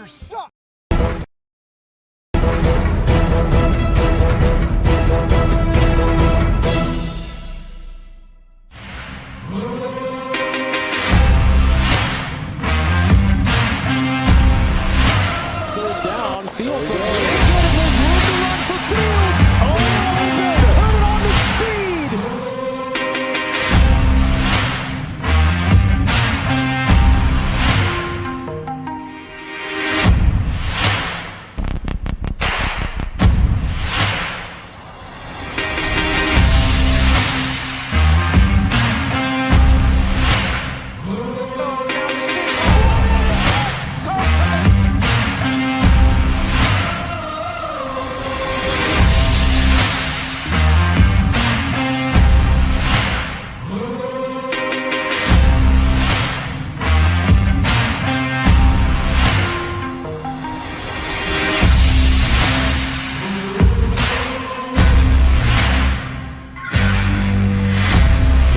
Packers suck. Third down, Fields. There's room to run for Fields. Oh, turn it on to speed.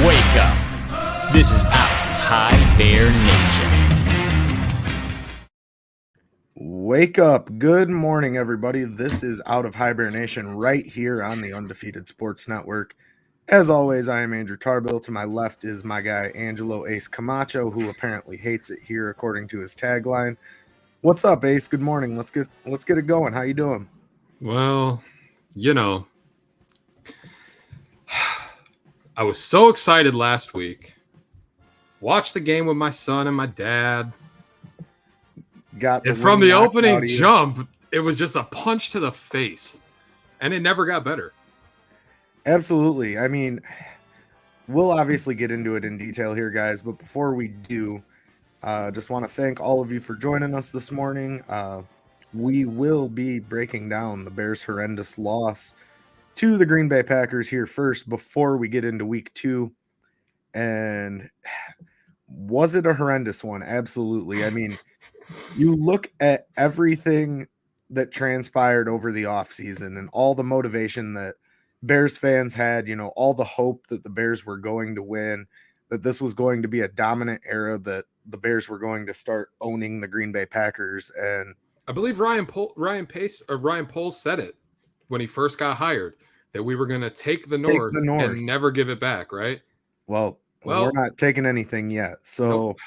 Wake up. This is High Bear Nation. Wake up. Good morning, everybody. This is Out of High Bear Nation right here on the Undefeated Sports Network. As always, I am Andrew Tarbill. To my left is my guy, Angelo Ace Camacho, who apparently hates it here according to his tagline. What's up, Ace? Good morning. Let's get it going. How you doing? Well, you know, I was so excited last week. Watched the game with my son and my dad. And from the opening jump, it was just a punch to the face. And it never got better. Absolutely. I mean, we'll obviously get into it in detail here, guys. But before we do, just want to thank all of you for joining us this morning. We will be breaking down the Bears' horrendous loss to the Green Bay Packers here first before we get into week 2. And was it a horrendous one? Absolutely. I mean, you look at everything that transpired over the offseason and all the motivation that Bears fans had, you know, all the hope that the Bears were going to win, that this was going to be a dominant era, that the Bears were going to start owning the Green Bay Packers. And I believe Ryan Poles said it when he first got hired, that we were going to take the North and never give it back, right? Well, we're not taking anything yet. So nope.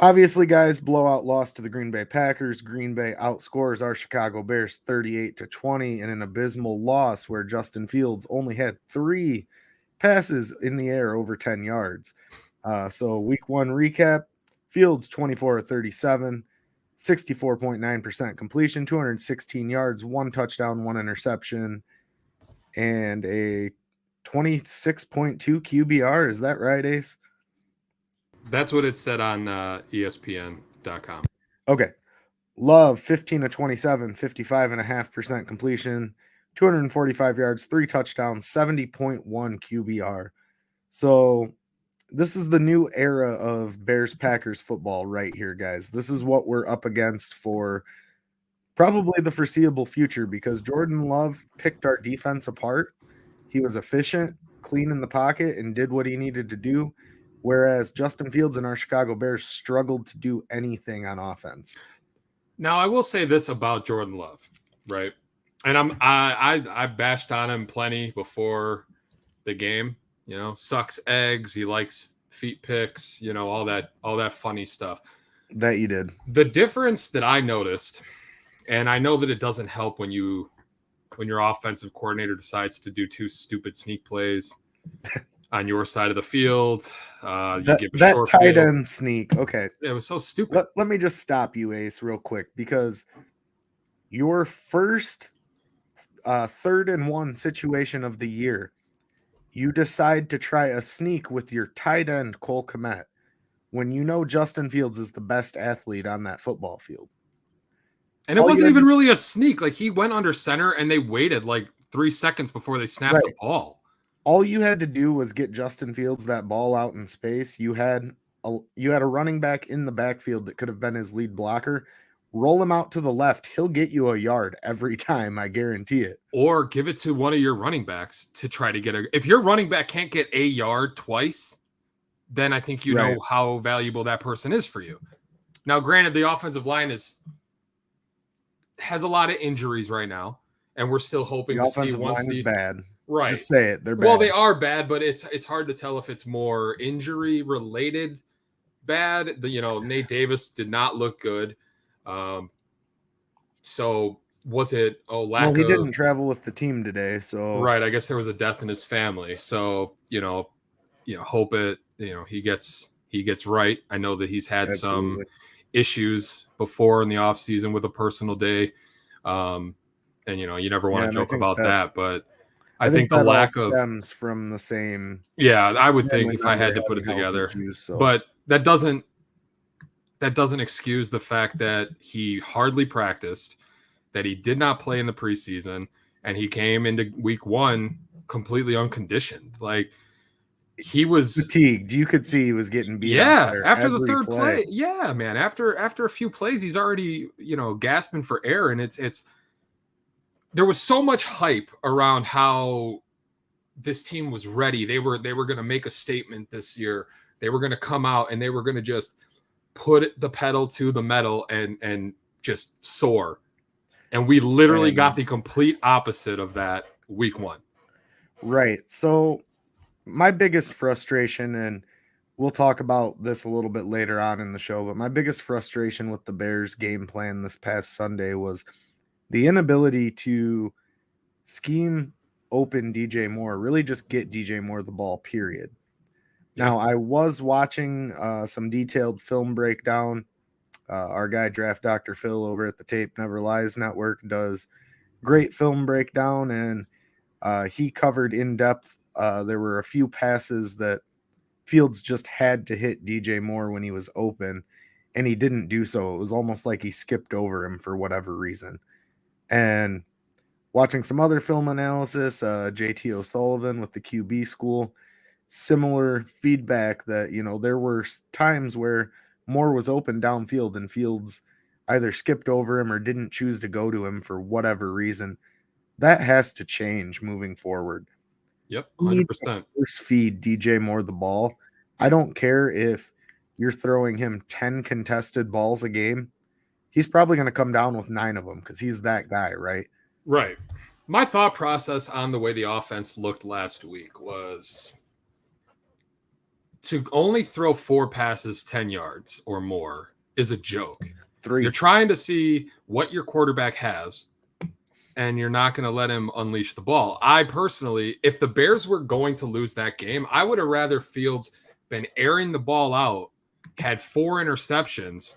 Obviously, guys, blowout loss to the Green Bay Packers. Green Bay outscores our Chicago Bears 38-20 in an abysmal loss where Justin Fields only had 3 passes in the air over 10 yards. So week 1 recap, Fields 24-37, 64.9% completion, 216 yards, 1 touchdown, 1 interception, and a 26.2 QBR. Is that right, Ace? That's what it said on ESPN.com. Okay. Love 15-27, 55.5% completion, 245 yards, 3 touchdowns, 70.1 QBR. So this is the new era of Bears Packers football right here, guys. This is what we're up against for probably the foreseeable future, because Jordan Love picked our defense apart. He was efficient, clean in the pocket, and did what he needed to do, whereas Justin Fields and our Chicago Bears struggled to do anything on offense. Now, I will say this about Jordan Love, right? And I bashed on him plenty before the game. You know, sucks eggs. He likes feet picks. You know, all that funny stuff. That you did. The difference that I noticed, and I know that it doesn't help when your offensive coordinator decides to do 2 stupid sneak plays on your side of the field. That tight end sneak. Okay. It was so stupid. Let me just stop you, Ace, real quick, because your first 3rd and 1 situation of the year, you decide to try a sneak with your tight end, Cole Kmet, when you know Justin Fields is the best athlete on that football field. And it wasn't even really a sneak. Like, he went under center and they waited like 3 seconds before they snapped the ball. All you had to do was get Justin Fields that ball out in space. You had a running back in the backfield that could have been his lead blocker. Roll him out to the left. He'll get you a yard every time, I guarantee it. Or give it to one of your running backs to try to get if your running back can't get a yard twice, then I think you know how valuable that person is for you. Now, granted, the offensive line is has a lot of injuries right now, and we're still hoping The to see offensive once line is bad. right. Just say it. They're bad. Well, they are bad, but it's hard to tell if it's more injury related bad. Nate Davis did not look good. So was it lack Well, he of didn't travel with the team today, so right? I guess there was a death in his family. So hope it he gets right. I know that he's had some absolutely. issues before in the off season with a personal day, and you never want Yeah, to and I joke think about that, but I think the that all lack of stems from the same I would think family if I member had to put it having health together, issues. So, but that doesn't excuse the fact that he hardly practiced, that he did not play in the preseason, and he came into week 1 completely unconditioned. Like he was fatigued. You could see he was getting beat out there after the every third play. play. Yeah, man. After a few plays, he's already, gasping for air. And it's there was so much hype around how this team was ready. They were going to make a statement this year. They were going to come out and they were going to just put the pedal to the metal and just soar. And we literally got the complete opposite of that week 1. Right. So my biggest frustration, and we'll talk about this a little bit later on in the show, but my biggest frustration with the Bears game plan this past Sunday was the inability to scheme open DJ Moore, really just get DJ Moore the ball, period. Yeah. Now, I was watching some detailed film breakdown. Our guy, Draft Dr. Phil, over at the Tape Never Lies Network, does great film breakdown, and he covered in depth. There were a few passes that Fields just had to hit DJ Moore when he was open, and he didn't do so. It was almost like he skipped over him for whatever reason. And watching some other film analysis, JT O'Sullivan with the QB school, similar feedback that, there were times where Moore was open downfield and Fields either skipped over him or didn't choose to go to him for whatever reason. That has to change moving forward. Yep, You need 100%. to force feed DJ Moore the ball. I don't care if you're throwing him 10 contested balls a game. He's probably going to come down with 9 of them because he's that guy, right? Right. My thought process on the way the offense looked last week was to only throw 4 passes 10 yards or more is a joke. 3. You're trying to see what your quarterback has, and you're not going to let him unleash the ball. I personally, if the Bears were going to lose that game, I would have rather Fields been airing the ball out, had 4 interceptions,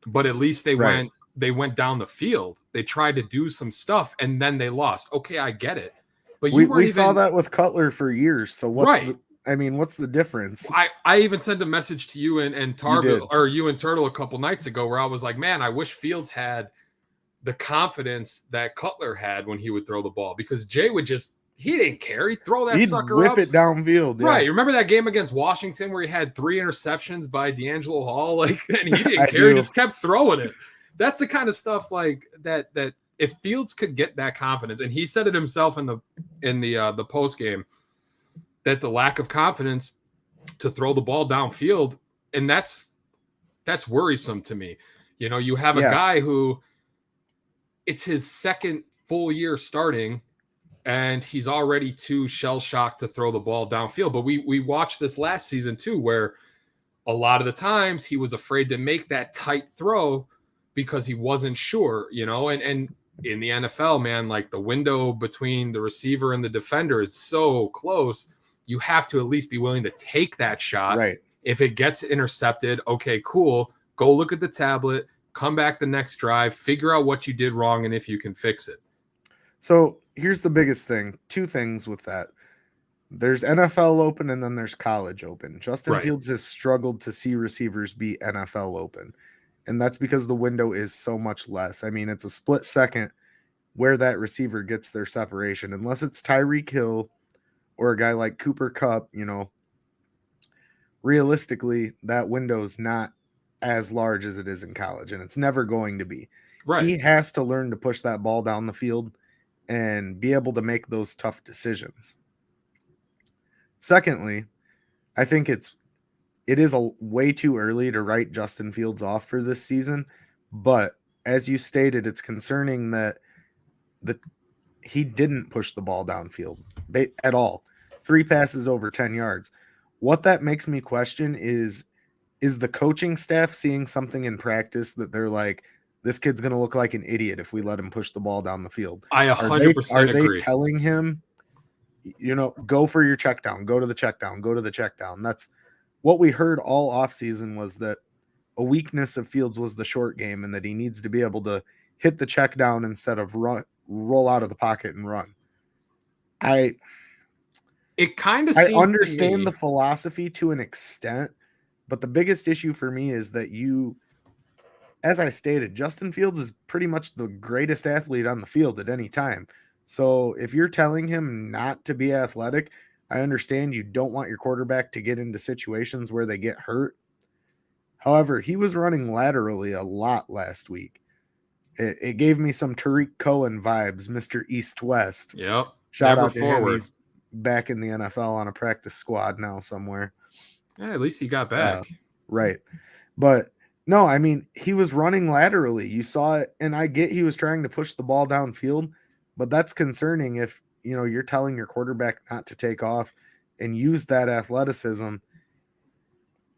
but at least they went down the field. They tried to do some stuff, and then they lost. Okay, I get it. But we saw that with Cutler for years. So what's the difference? I even sent a message to you and Tarbill, or you and Turtle, a couple nights ago, where I was like, man, I wish Fields had the confidence that Cutler had when he would throw the ball, because Jay would he didn't care. He'd throw that sucker whip up. it downfield. Yeah. Right. You remember that game against Washington where he had 3 interceptions by D'Angelo Hall? And he didn't care. He just kept throwing it. That's the kind of stuff like that if Fields could get that confidence, and he said it himself in the post game, that the lack of confidence to throw the ball downfield, and that's worrisome to me. You have a guy who it's his second full year starting, and he's already too shell-shocked to throw the ball downfield. But we watched this last season too, where a lot of the times he was afraid to make that tight throw because he wasn't sure, and in the NFL, man, like the window between the receiver and the defender is so close. You have to at least be willing to take that shot. Right. If it gets intercepted, okay, cool. Go look at the tablet, come back the next drive, figure out what you did wrong, and if you can fix it. So here's the biggest thing. 2 things with that. There's NFL open and then there's college open. Justin Fields has struggled to see receivers be NFL open. And that's because the window is so much less. I mean, it's a split second where that receiver gets their separation. Unless it's Tyreek Hill or a guy like Cooper Kupp, realistically, that window's not as large as it is in college, and it's never going to be. Right. He has to learn to push that ball down the field and be able to make those tough decisions. Secondly, I think it is a way too early to write Justin Fields off for this season, but as you stated, it's concerning that he didn't push the ball downfield at all. 3 passes over 10 yards. What that makes me question is the coaching staff seeing something in practice that they're like, this kid's going to look like an idiot if we let him push the ball down the field? I Are 100% they agree. telling him, go for your check down, go to the check down, go to the check down? That's what we heard all offseason, was that a weakness of Fields was the short game and that he needs to be able to hit the check down instead of roll out of the pocket and run. It kind of I understand the philosophy to an extent, but the biggest issue for me is that as I stated, Justin Fields is pretty much the greatest athlete on the field at any time. So if you're telling him not to be athletic, I understand you don't want your quarterback to get into situations where they get hurt. However, he was running laterally a lot last week. It gave me some Tariq Cohen vibes, Mr. East-West. Yep. Shout Never out to forward. him. He's back in the NFL on a practice squad now somewhere. Yeah, at least he got back. Right. But no, I mean, he was running laterally. You saw it, and I get he was trying to push the ball downfield, but that's concerning if, you're telling your quarterback not to take off and use that athleticism.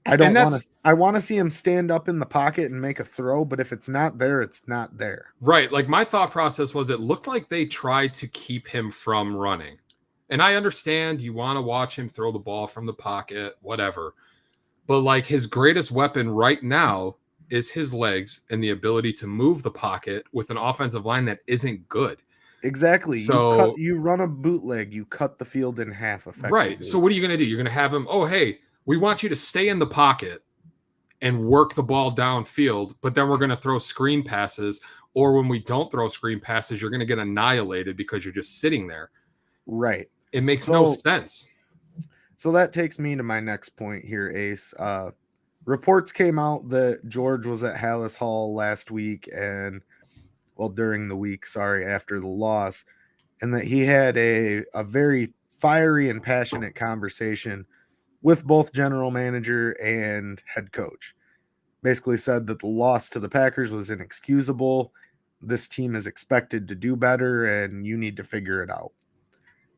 I want to see him stand up in the pocket and make a throw, but if it's not there, it's not there. Right. Like, my thought process was, it looked like they tried to keep him from running. And I understand you want to watch him throw the ball from the pocket, whatever. But like, his greatest weapon right now is his legs and the ability to move the pocket with an offensive line that isn't good. Exactly. So you run a bootleg, you cut the field in half effectively. Right. So what are you going to do? You're going to have him, oh, hey, we want you to stay in the pocket and work the ball downfield, but then we're going to throw screen passes. Or when we don't throw screen passes, you're going to get annihilated because you're just sitting there. Right. It makes no sense. So that takes me to my next point here, Ace. Reports came out that George was at Hallis Hall last week during the week, after the loss, and that he had a very fiery and passionate conversation with both general manager and head coach. Basically said that the loss to the Packers was inexcusable. This team is expected to do better, and you need to figure it out.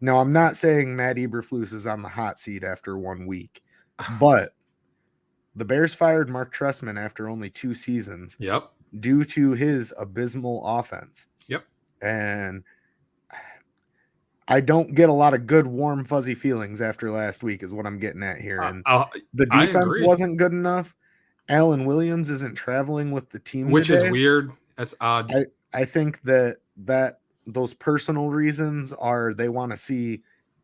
Now, I'm not saying Matt Eberflus is on the hot seat after 1 week, but the Bears fired Mark Trestman after only 2 seasons. Yep. Due to his abysmal offense. Yep. And I don't get a lot of good, warm, fuzzy feelings after last week is what I'm getting at here. And the defense wasn't good enough. Alan Williams isn't traveling with the team which today. Is weird. That's odd. I think that those personal reasons are they want to see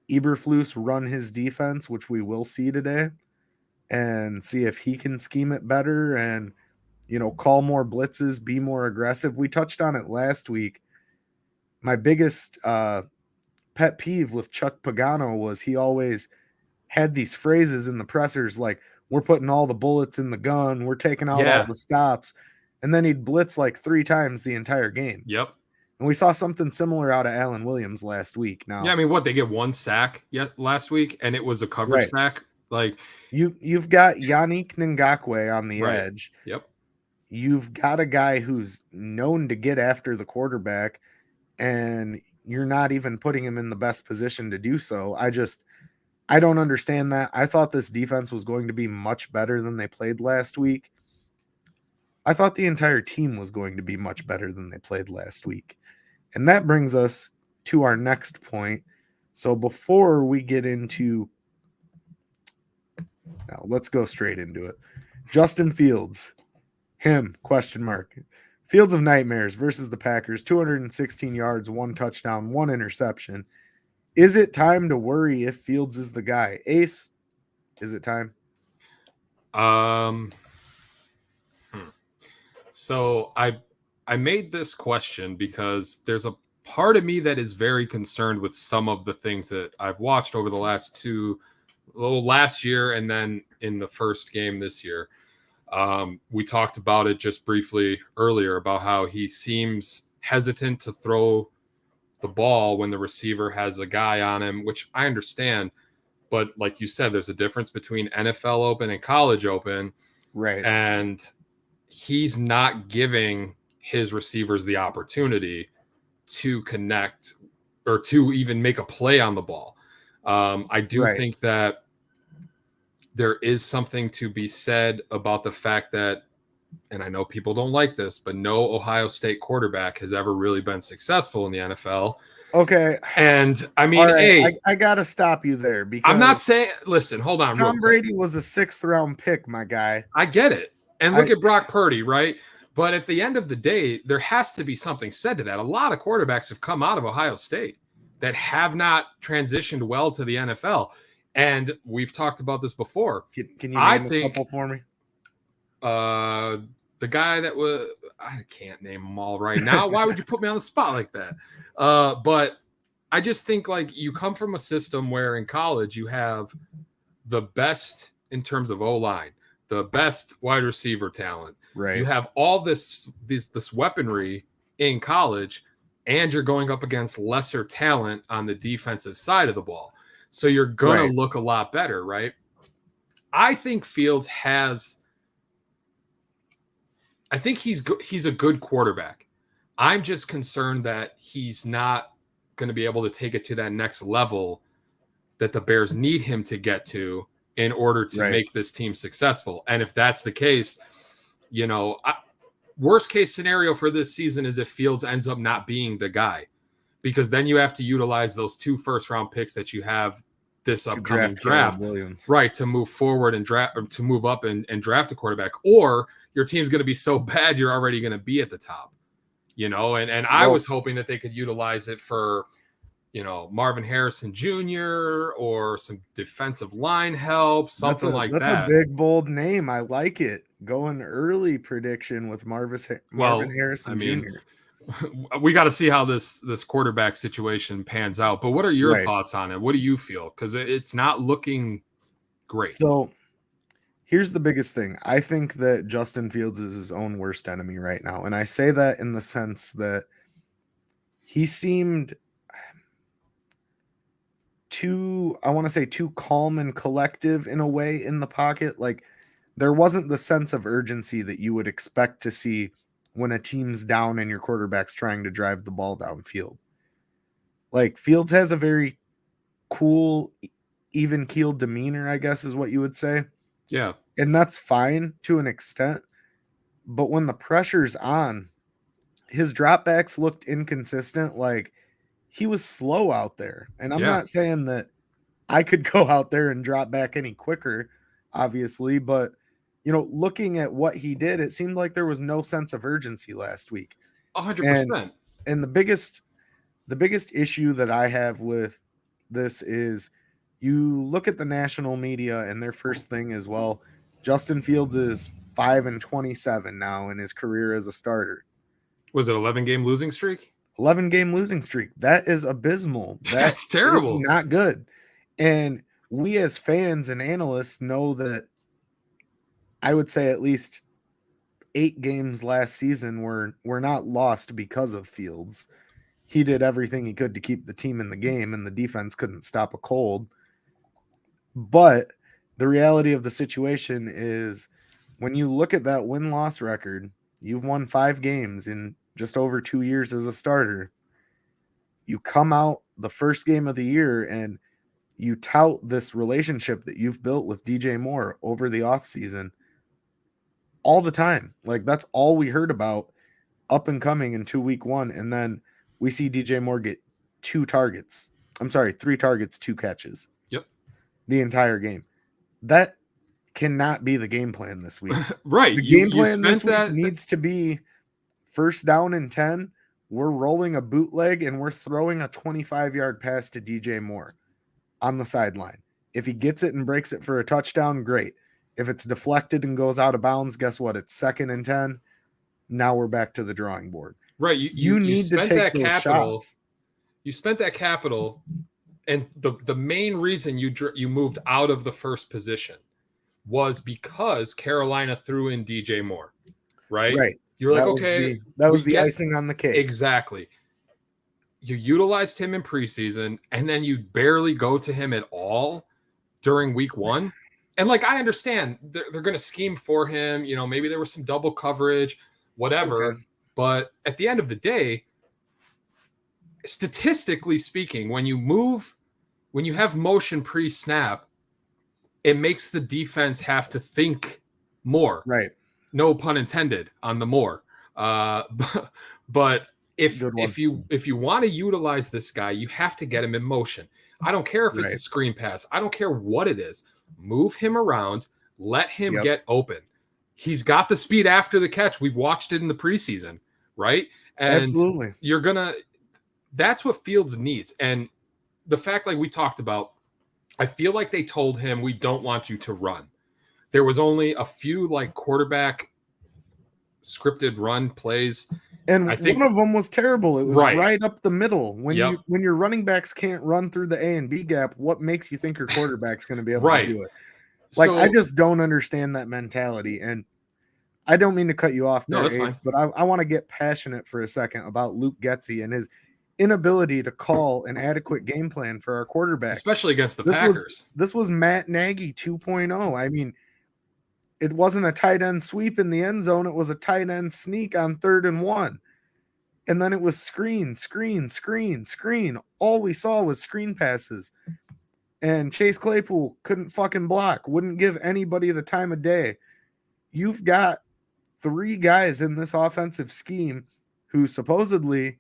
Eberflus run his defense, which we will see today, and see if he can scheme it better and, call more blitzes, be more aggressive. We touched on it last week. My biggest pet peeve with Chuck Pagano was he always had these phrases in the pressers like, we're putting all the bullets in the gun, we're taking out all the stops, and then he'd blitz like 3 times the entire game. Yep. And we saw something similar out of Alan Williams last week. Now, yeah, I mean, they get 1 sack last week, and it was a coverage sack. Like, you've got Yannick Ngakoue on the edge. Yep. You've got a guy who's known to get after the quarterback, and you're not even putting him in the best position to do so. I don't understand that. I thought this defense was going to be much better than they played last week. I thought the entire team was going to be much better than they played last week. And that brings us to our next point. So before we get into, now let's go straight into it. Justin Fields, question mark. Fields of Nightmares versus the Packers, 216 yards, 1 touchdown, 1 interception. Is it time to worry if Fields is the guy? Ace, is it time? So I made this question because there's a part of me that is very concerned with some of the things that I've watched over the last year and then in the first game this year. We talked about it just briefly earlier about how he seems hesitant to throw the ball when the receiver has a guy on him, which I understand. But like you said, there's a difference between NFL open and college open. Right. And he's not giving his receivers the opportunity to connect or to even make a play on the ball. I do Right. think that there is something to be said about the fact that, and I know people don't like this, but no Ohio State quarterback has ever really been successful in the NFL. Okay. And I mean, All right, hey, I gotta stop you there because I'm not saying, listen, hold on. real Tom quick. Brady was a 6th round pick, my guy. I get it. And look I- at Brock Purdy, right? But at the end of the day, there has to be something said to that. A lot of quarterbacks have come out of Ohio State that have not transitioned well to the NFL. And we've talked about this before. Can you I name a think couple for me? the guy that was, I can't name them all right now. Why would you put me on the spot like that? But I just think like you come from a system where in college you have the best in terms of O-line, the best wide receiver talent. Right. You have all this weaponry in college, and you're going up against lesser talent on the defensive side of the ball. So you're gonna Right. look a lot better, right? I think Fields has. I think he's a good quarterback. I'm just concerned that he's not going to be able to take it to that next level that the Bears need him to get to in order to Right. make this team successful. And if that's the case, you know, worst case scenario for this season is if Fields ends up not being the guy, because then you have to utilize those 2 first-round picks that you have this upcoming draft, Williams. right, to move forward and draft, or to move up and draft a quarterback, or your team's going to be so bad you're already going to be at the top, you know. And I was hoping that they could utilize it for, you know, Marvin Harrison Jr. or some defensive line help, something like that. That's a big, bold name. I like it. Going early prediction with Marvin Harrison Jr. We got to see how this quarterback situation pans out. But what are your Right. thoughts on it? What do you feel? Because it's not looking great. So here's the biggest thing. I think that Justin Fields is his own worst enemy right now. And I say that in the sense that he seemed too calm and collective in a way in the pocket. Like there wasn't the sense of urgency that you would expect to see when a team's down and your quarterback's trying to drive the ball downfield. Like Fields has a very cool, even-keeled demeanor, I guess is what you would say. Yeah. And that's fine to an extent. But when the pressure's on, his dropbacks looked inconsistent. Like he was slow out there. And I'm not saying that I could go out there and drop back any quicker, obviously, but you know, looking at what he did, it seemed like there was no sense of urgency last week. 100%. And the biggest issue that I have with this is you look at the national media and their first thing is, well, Justin Fields is 5-27 now in his career as a starter. Was it 11-game losing streak? 11-game losing streak. That is abysmal. That's terrible. It's not good. And we as fans and analysts know that I would say at least 8 games last season were not lost because of Fields. He did everything he could to keep the team in the game, and the defense couldn't stop a cold. But the reality of the situation is when you look at that win-loss record, you've won 5 games in just over 2 years as a starter. You come out the first game of the year and you tout this relationship that you've built with DJ Moore over the offseason all the time. Like that's all we heard about up and coming into week 1. And then we see DJ Moore get 3 targets, 2 catches. Yep. The entire game. That cannot be the game plan this week. Right. The game plan this week needs to be first down and 10. We're rolling a bootleg and we're throwing a 25-yard pass to DJ Moore on the sideline. If he gets it and breaks it for a touchdown, great. If it's deflected and goes out of bounds, guess what? It's 2nd and 10. Now we're back to the drawing board. Right. You need to take those capital. shots. You spent that capital, and the main reason you moved out of the first position was because Carolina threw in DJ Moore. Right. Right. You were like, okay, that was the icing on the cake. Exactly. You utilized him in preseason, and then you barely go to him at all during week 1. And like, I understand they're going to scheme for him. You know, maybe there was some double coverage, whatever. Okay. But at the end of the day, statistically speaking, when you have motion pre-snap, it makes the defense have to think more. Right. No pun intended on the more. But if you want to utilize this guy, you have to get him in motion. I don't care if it's a screen pass. I don't care what it is. Move him around. Let him get open. He's got the speed after the catch. We've watched it in the preseason, right? And absolutely. That's what Fields needs. And the fact, like we talked about, I feel like they told him, we don't want you to run. There was only a few like quarterback scripted run plays. And I think one of them was terrible. It was right up the middle. When your running backs can't run through the A and B gap, what makes you think your quarterback's going to be able to do it? Like, I just don't understand that mentality. And I don't mean to cut you off there, Ace, but I want to get passionate for a second about Luke Getsy and his inability to call an adequate game plan for our quarterback. Especially against the Packers. This was Matt Nagy 2.0. I mean, it wasn't a tight end sweep in the end zone. It was a tight end sneak on 3rd and 1. And then it was screen. All we saw was screen passes. And Chase Claypool couldn't fucking block, wouldn't give anybody the time of day. You've got 3 guys in this offensive scheme who supposedly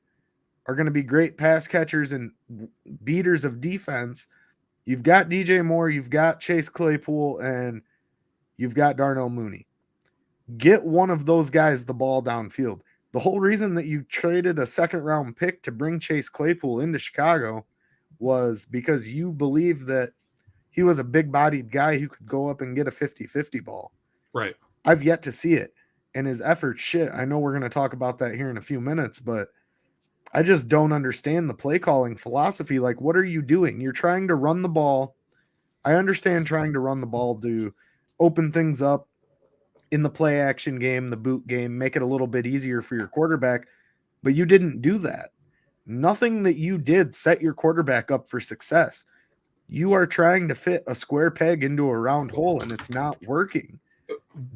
are going to be great pass catchers and beaters of defense. You've got DJ Moore, you've got Chase Claypool, and you've got Darnell Mooney. Get one of those guys the ball downfield. The whole reason that you traded a 2nd-round pick to bring Chase Claypool into Chicago was because you believe that he was a big-bodied guy who could go up and get a 50-50 ball. Right. I've yet to see it. And his effort, I know we're going to talk about that here in a few minutes, but I just don't understand the play calling philosophy. Like, what are you doing? You're trying to run the ball. I understand trying to run the ball to open things up in the play action game, the boot game, make it a little bit easier for your quarterback, but you didn't do that. Nothing that you did set your quarterback up for success. You are trying to fit a square peg into a round hole, and it's not working.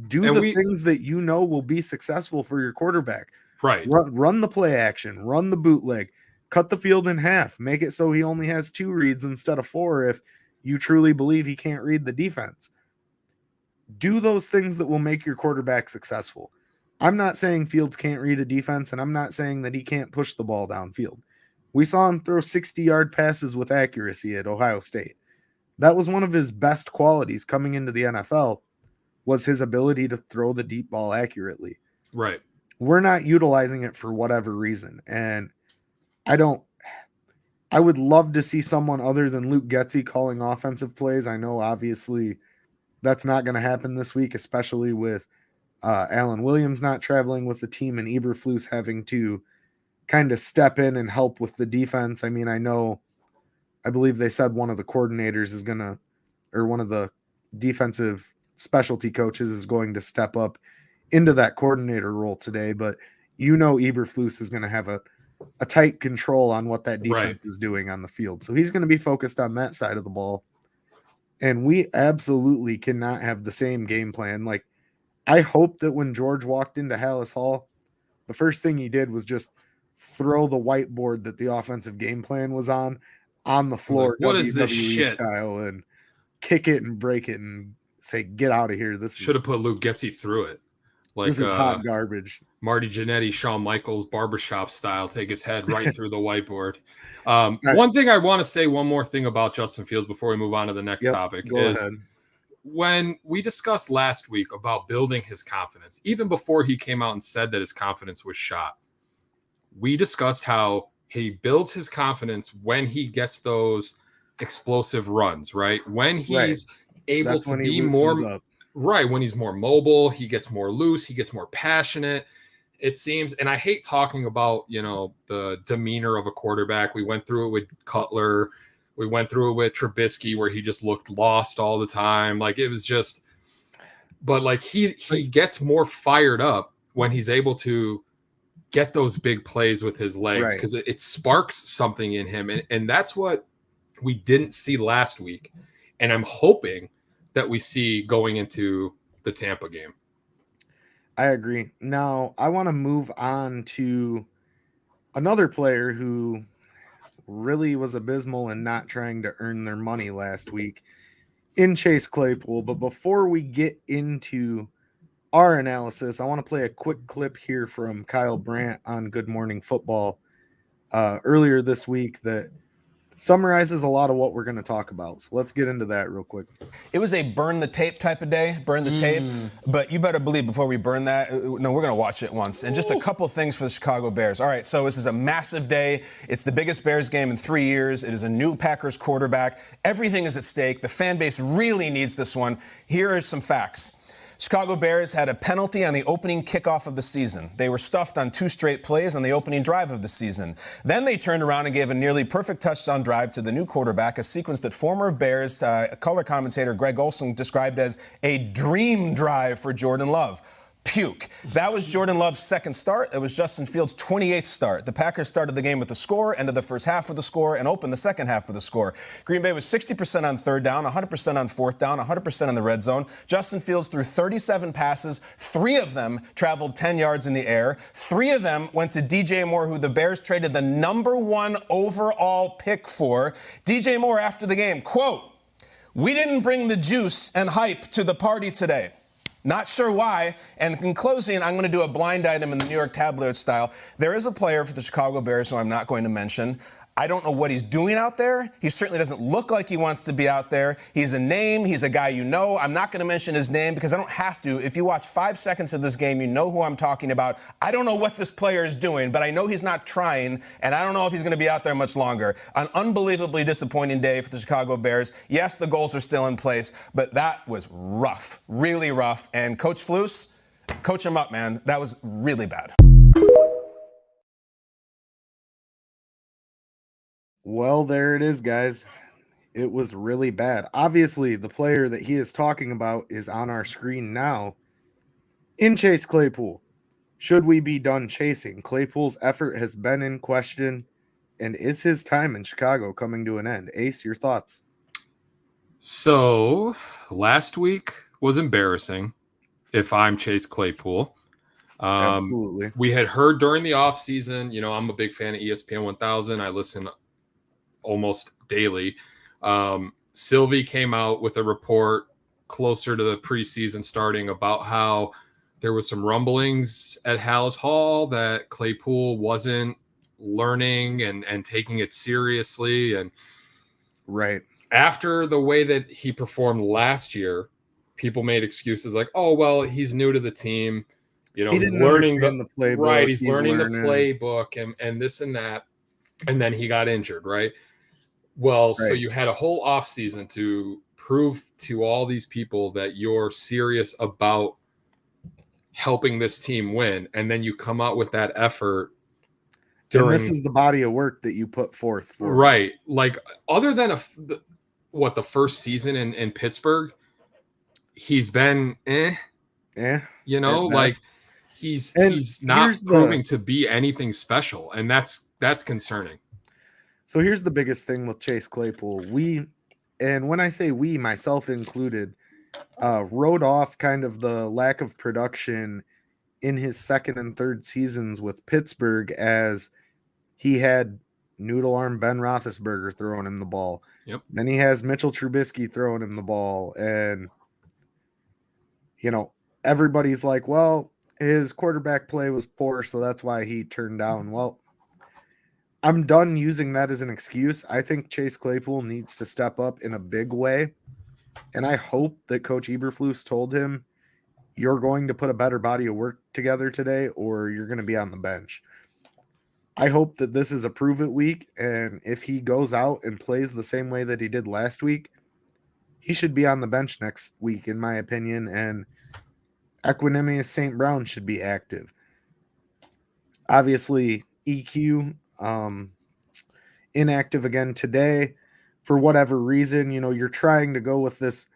Do the things that you know will be successful for your quarterback. Right. Run the play action, run the bootleg, cut the field in half, make it so he only has 2 reads instead of 4 if you truly believe he can't read the defense. Do those things that will make your quarterback successful. I'm not saying Fields can't read a defense, and I'm not saying that he can't push the ball downfield. We saw him throw 60-yard passes with accuracy at Ohio State. That was one of his best qualities coming into the NFL, was his ability to throw the deep ball accurately. Right. We're not utilizing it for whatever reason. And I would love to see someone other than Luke Getsy calling offensive plays. I know obviously that's not going to happen this week, especially with Alan Williams not traveling with the team and Eberflus having to kind of step in and help with the defense. I mean, I believe they said one of the coordinators is going to, or one of the defensive specialty coaches is going to step up into that coordinator role today, but Eberflus is going to have a tight control on what that defense is doing on the field. So he's going to be focused on that side of the ball. And we absolutely cannot have the same game plan. Like, I hope that when George walked into Hallis Hall, the first thing he did was just throw the whiteboard that the offensive game plan was on the floor, what is this shit style, and kick it and break it and say, get out of here. This should have put Luke Getsy through it. Like, this is hot garbage. Marty Jannetty, Shawn Michaels barbershop style, take his head right through the whiteboard. One thing I want to say, one more thing about Justin Fields before we move on to the next topic is when we discussed last week about building his confidence, even before he came out and said that his confidence was shot, we discussed how he builds his confidence when he gets those explosive runs, right? When he's able to be more right, when he's more mobile, he gets more loose, he gets more passionate. It seems, and I hate talking about, the demeanor of a quarterback. We went through it with Cutler. We went through it with Trubisky, where he just looked lost all the time. Like, it was just, but like he gets more fired up when he's able to get those big plays with his legs, because it sparks something in him. And that's what we didn't see last week. And I'm hoping that we see going into the Tampa game. I agree. Now, I want to move on to another player who really was abysmal and not trying to earn their money last week in Chase Claypool. But before we get into our analysis, I want to play a quick clip here from Kyle Brandt on Good Morning Football earlier this week that summarizes a lot of what we're going to talk about. So let's get into that real quick. It was a burn the tape type of day, burn the tape. But you better believe before we burn that, no, we're going to watch it once. And just a couple things for the Chicago Bears. All right, so this is a massive day. It's the biggest Bears game in 3 years. It is a new Packers quarterback. Everything is at stake. The fan base really needs this one. Here are some facts. Chicago Bears had a penalty on the opening kickoff of the season. They were stuffed on 2 straight plays on the opening drive of the season. Then they turned around and gave a nearly perfect touchdown drive to the new quarterback, a sequence that former Bears color commentator Greg Olson described as a dream drive for Jordan Love. Puke. That was Jordan Love's second start. It was Justin Fields' 28th start. The Packers started the game with the score, ended the first half with the score, and opened the second half with the score. Green Bay was 60% on third down, 100% on fourth down, 100% in the red zone. Justin Fields threw 37 passes. 3 of them traveled 10 yards in the air. 3 of them went to DJ Moore, who the Bears traded the number 1 overall pick for. DJ Moore, after the game, quote, "We didn't bring the juice and hype to the party today. Not sure why." And in closing, I'm going to do a blind item in the New York tabloid style. There is a player for the Chicago Bears who I'm not going to mention. I don't know what he's doing out there. He certainly doesn't look like he wants to be out there. He's a name. He's a guy you know. I'm not going to mention his name because I don't have to. If you watch 5 seconds of this game, you know who I'm talking about. I don't know what this player is doing, but I know he's not trying, and I don't know if he's going to be out there much longer. An unbelievably disappointing day for the Chicago Bears. Yes, the goals are still in place, but that was rough, really rough. And Coach Flus, coach him up, man. That was really bad. Well, there it is, guys. It was really bad. Obviously, the player that he is talking about is on our screen now in Chase Claypool. Should we be done chasing? Claypool's effort has been in question, and is his time in Chicago coming to an end? Ace, your thoughts? So last week was embarrassing if I'm Chase Claypool. Absolutely. We had heard during the offseason, I'm a big fan of ESPN 1000. I listen almost daily. Sylvie came out with a report closer to the preseason starting about how there was some rumblings at Hallis Hall that Claypool wasn't learning and taking it seriously. And right after the way that he performed last year, people made excuses like, oh, well, he's new to the team. He's learning the playbook. Right. He's learning the playbook and this and that. And then he got injured, right? Well, right. So you had a whole offseason to prove to all these people that you're serious about helping this team win. And then you come out with that effort. And this is the body of work that you put forth for right. Us. Like other than the first season in Pittsburgh, he's been like he's not proving to be anything special. And that's concerning. So here's the biggest thing with Chase Claypool. And when I say we, myself included, wrote off kind of the lack of production in his second and third seasons with Pittsburgh as he had noodle arm Ben Roethlisberger throwing him the ball. Yep. Then he has Mitchell Trubisky throwing him the ball. And, everybody's like, well, his quarterback play was poor, so that's why he turned down. Well, I'm done using that as an excuse. I think Chase Claypool needs to step up in a big way. And I hope that Coach Eberflus told him, you're going to put a better body of work together today or you're going to be on the bench. I hope that this is a prove it week. And if he goes out and plays the same way that he did last week, he should be on the bench next week, in my opinion. And Equanimous St. Brown should be active. Obviously, EQ, inactive again today for whatever reason. You're trying to go with this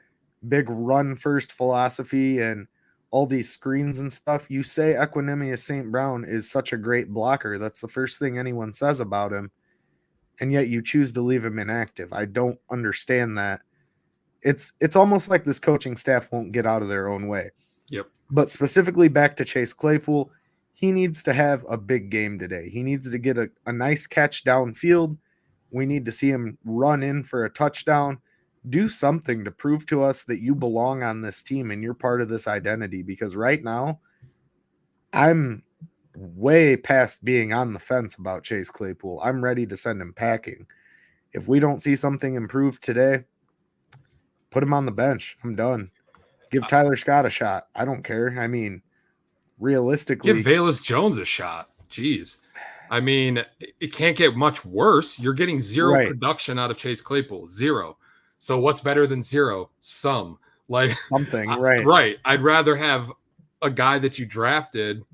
big run first philosophy and all these screens and stuff. You say Equanimous St. Brown is such a great blocker. That's the first thing anyone says about him. And yet you choose to leave him inactive. I don't understand that. It's almost like this coaching staff won't get out of their own way. Yep. But specifically back to Chase Claypool, he needs to have a big game today. He needs to get a nice catch downfield. We need to see him run in for a touchdown. Do something to prove to us that you belong on this team and you're part of this identity, because right now I'm way past being on the fence about Chase Claypool. I'm ready to send him packing. If we don't see something improve today, put him on the bench. I'm done. Give Tyler Scott a shot. I don't care. I mean, realistically, Give Velus Jones a shot. Jeez. I mean, it can't get much worse. You're getting zero Right. production out of Chase Claypool. Zero. So what's better than zero? Some. Like something, right? Right. I'd rather have a guy that you drafted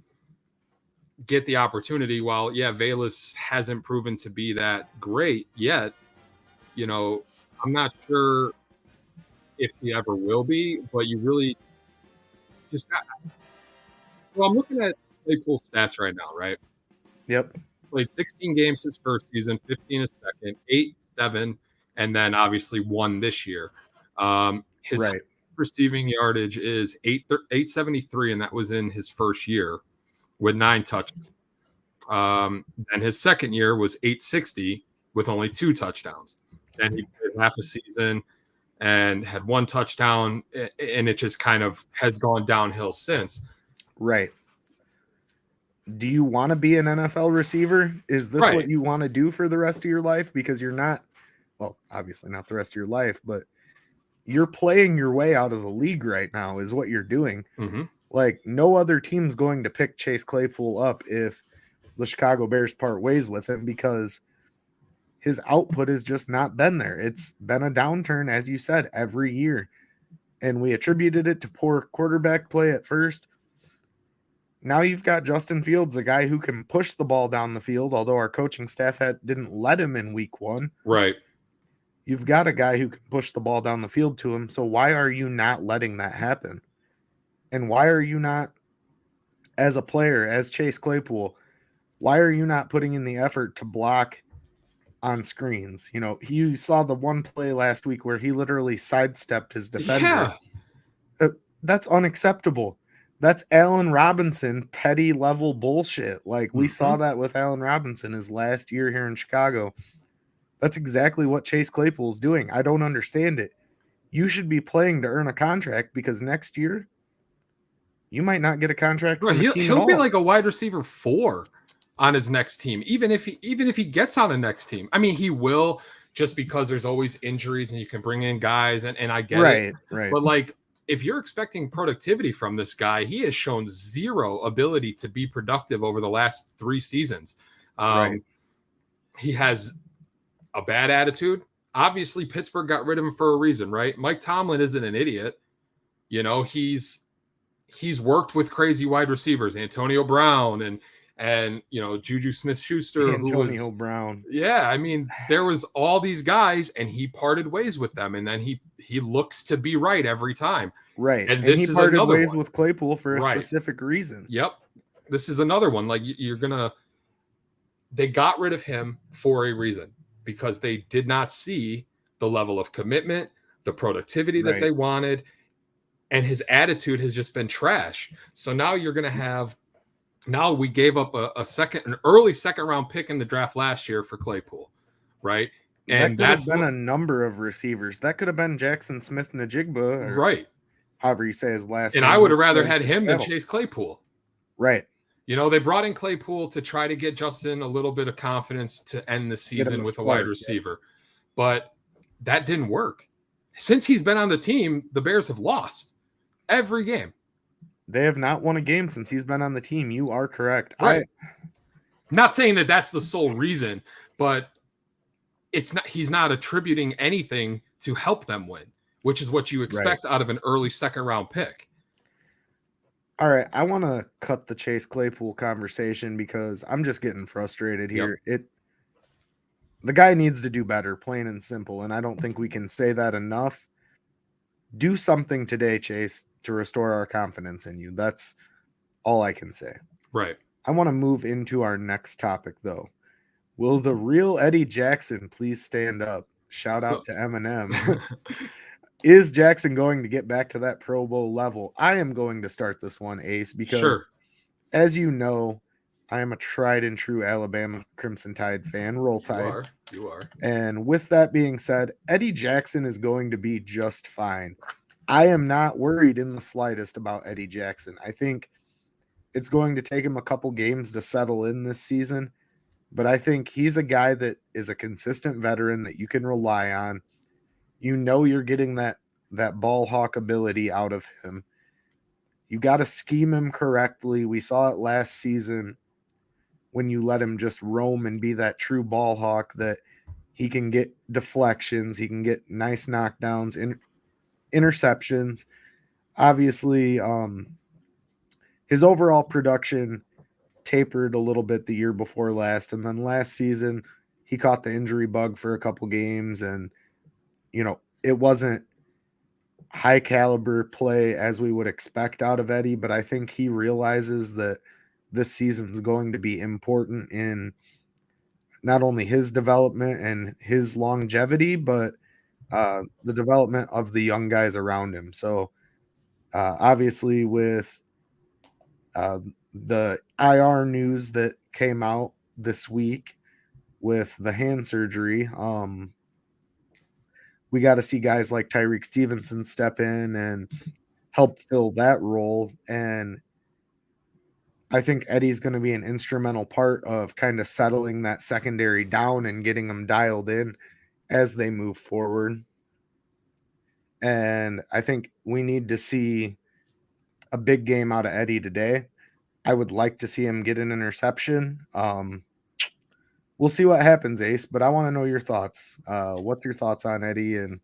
get the opportunity while, yeah, Velus hasn't proven to be that great yet. You know, I'm not sure if he ever will be, but you really just got. Well, I'm looking at Claypool's stats right now, right? Yep. Played 16 games his first season, 15 his second, 8, 7, and then obviously 1 this year. His Right. receiving yardage is 873, and that was in his first year with 9 touchdowns. And his second year was 860 with only 2 touchdowns. And he played half a season and had 1 touchdown, and it just kind of has gone downhill since. Right. Do you want to be an NFL receiver? Is this Right. what you want to do for the rest of your life? Because you're not, well, obviously not the rest of your life, but you're playing your way out of the league right now is what you're doing. Mm-hmm. Like, no other team's going to pick Chase Claypool up if the Chicago Bears part ways with him, because his output has just not been there. It's been a downturn, as you said, every year. And we attributed it to poor quarterback play at first. Now you've got Justin Fields, a guy who can push the ball down the field, although our coaching staff didn't let him in week 1. Right. You've got a guy who can push the ball down the field to him. So why are you not letting that happen? And why are you not, as a player, as Chase Claypool, why are you not putting in the effort to block on screens? You know, you saw the one play last week where he literally sidestepped his defender. Yeah. That's unacceptable. That's Allen Robinson petty level bullshit. Like, we saw that with Allen Robinson his last year here in Chicago. That's exactly what Chase Claypool is doing. I don't understand it. You should be playing to earn a contract, because next year you might not get a contract from a team at He'll all. be like a wide receiver 4 on his next team, even if he gets on the next team. I mean, he will, just because there's always injuries and you can bring in guys, and I get it. Right. But like, if you're expecting productivity from this guy, he has shown zero ability to be productive over the last 3 seasons. Right. He has a bad attitude. Obviously, Pittsburgh got rid of him for a reason, right? Mike Tomlin isn't an idiot. You know, he's worked with crazy wide receivers, Antonio Brown and you know, Juju Smith-Schuster, Antonio Brown. Yeah, I mean, there was all these guys, and he parted ways with them, and then he looks to be right every time. Right. And he parted ways one with Claypool for a Right. specific reason. Yep. This is another one. Like, they got rid of him for a reason, because they did not see the level of commitment, the productivity that they wanted, and his attitude has just been trash. So now you're going to have. Now we gave up an early second round pick in the draft last year for Claypool, right? And that could have been a number of receivers. That could have been Jackson Smith-Njigba, or right, however you say his last and name. I would have rather had him than Chase Claypool. Right. You know, they brought in Claypool to try to get Justin a little bit of confidence to end the season with a wide receiver, but that didn't work. Since he's been on the team, the Bears have lost every game. They have not won a game since he's been on the team. You are correct. Right. Not saying that that's the sole reason, but it's not. He's not attributing anything to help them win, which is what you expect out of an early second round pick. All right, I want to cut the Chase Claypool conversation because I'm just getting frustrated here. The guy needs to do better, plain and simple, and I don't think we can say that enough. Do something today, Chase, to restore our confidence in you. That's all I can say. Right. I want to move into our next topic, though. Will the real Eddie Jackson please stand up? Shout out to Eminem. Is Jackson going to get back to that Pro Bowl level? I am going to start this one, Ace, because Sure. as you know, I am a tried and true Alabama Crimson Tide fan. Roll Tide. You are. And with that being said, Eddie Jackson is going to be just fine. I am not worried in the slightest about Eddie Jackson. I think it's going to take him a couple games to settle in this season, but I think he's a guy that is a consistent veteran that you can rely on. You know you're getting that ball hawk ability out of him. You got to scheme him correctly. We saw it last season when you let him just roam and be that true ball hawk, that he can get deflections, he can get nice knockdowns, interceptions. Obviously, his overall production tapered a little bit the year before last, and then last season he caught the injury bug for a couple games, and it wasn't high caliber play as we would expect out of Eddie, but I think he realizes that this season is going to be important in not only his development and his longevity, but the development of the young guys around him. So obviously with the IR news that came out this week with the hand surgery, we got to see guys like Tyreek Stevenson step in and help fill that role. And I think Eddie's going to be an instrumental part of kind of settling that secondary down and getting them dialed in as they move forward. And I think we need to see a big game out of Eddie today. I would like to see him get an interception. We'll see what happens, Ace, but I want to know your thoughts. What's your thoughts on Eddie, and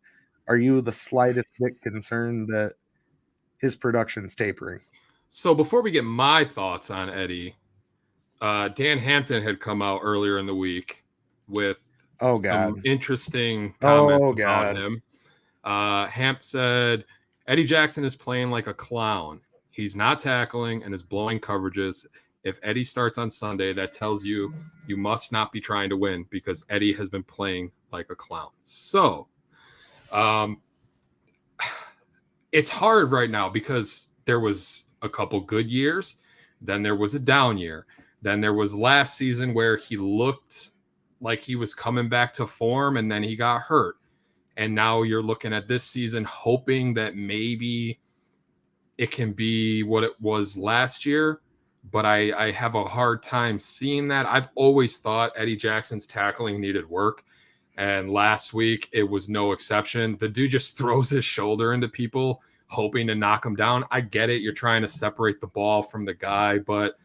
are you the slightest bit concerned that his production's tapering? So before we get my thoughts on Eddie, Dan Hampton had come out earlier in the week with some interesting comments about him. Hamp said, Eddie Jackson is playing like a clown. He's not tackling and is blowing coverages. If Eddie starts on Sunday, that tells you you must not be trying to win, because Eddie has been playing like a clown. So it's hard right now because there was a couple good years. Then there was a down year. Then there was last season where he looked like he was coming back to form, and then he got hurt. And now you're looking at this season hoping that maybe it can be what it was last year. But I have a hard time seeing that. I've always thought Eddie Jackson's tackling needed work. And last week, it was no exception. The dude just throws his shoulder into people, hoping to knock him down. I get it. You're trying to separate the ball from the guy. But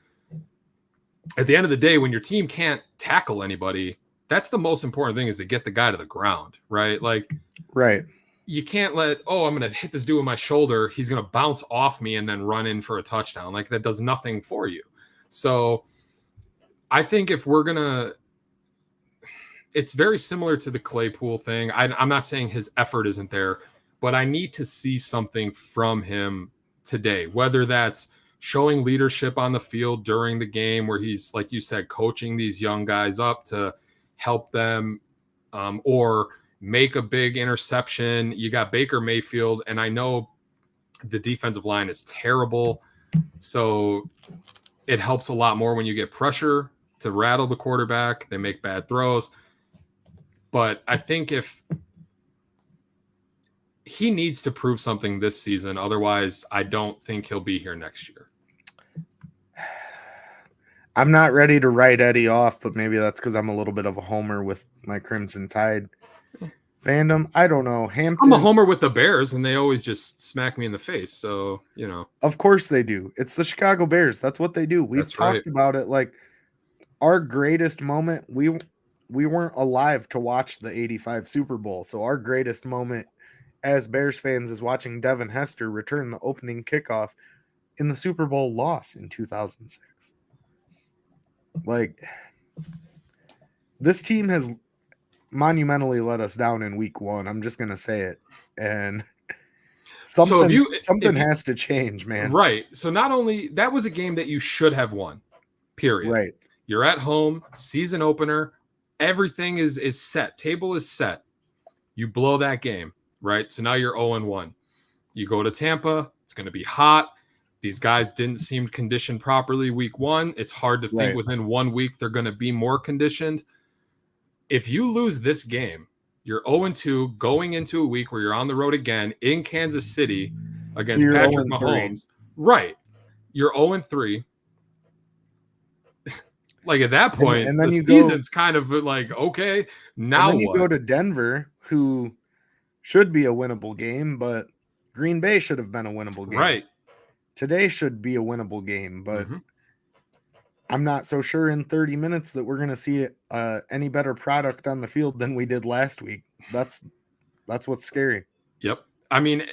at the end of the day, when your team can't tackle anybody, that's the most important thing, is to get the guy to the ground, right? Like, right. You can't let, I'm going to hit this dude with my shoulder. He's going to bounce off me and then run in for a touchdown. Like, that does nothing for you. So I think if we're going to, it's very similar to the Claypool thing. I'm not saying his effort isn't there, but I need to see something from him today, whether that's showing leadership on the field during the game where he's, like you said, coaching these young guys up to help them, or make a big interception. You got Baker Mayfield, and I know the defensive line is terrible, so it helps a lot more when you get pressure to rattle the quarterback. They make bad throws. But I think if he needs to prove something this season, otherwise I don't think he'll be here next year. I'm not ready to write Eddie off, but maybe that's because I'm a little bit of a homer with my Crimson Tide fandom. I don't know. Hampton, I'm a homer with the Bears, and they always just smack me in the face. So, Of course they do. It's the Chicago Bears. That's what they do. We've talked about it. Like, our greatest moment, we weren't alive to watch the 85 Super Bowl. So our greatest moment as Bears fans is watching Devin Hester return the opening kickoff in the Super Bowl loss in 2006. Like, this team has monumentally let us down in week one. I'm just going to say it. And something has to change, man. Right. So not only that was a game that you should have won, period. Right. You're at home, season opener. Everything is set. Table is set. You blow that game. right? So now you're 0-1. You go to Tampa, it's going to be hot. These guys didn't seem conditioned properly week 1. It's hard to think Right. within 1 week they're going to be more conditioned. If you lose this game, you're 0-2 going into a week where you're on the road again in Kansas City against you're Patrick 0-3. Mahomes. Right. You're 0-3. Like at that point, and then the you go- season's kind of like, okay, now And then you what? go to Denver, who should be a winnable game, but Green Bay should have been a winnable game. Right. Today should be a winnable game, but Mhm. I'm not so sure in 30 minutes that we're going to see any better product on the field than we did last week. That's what's scary. Yep. I mean,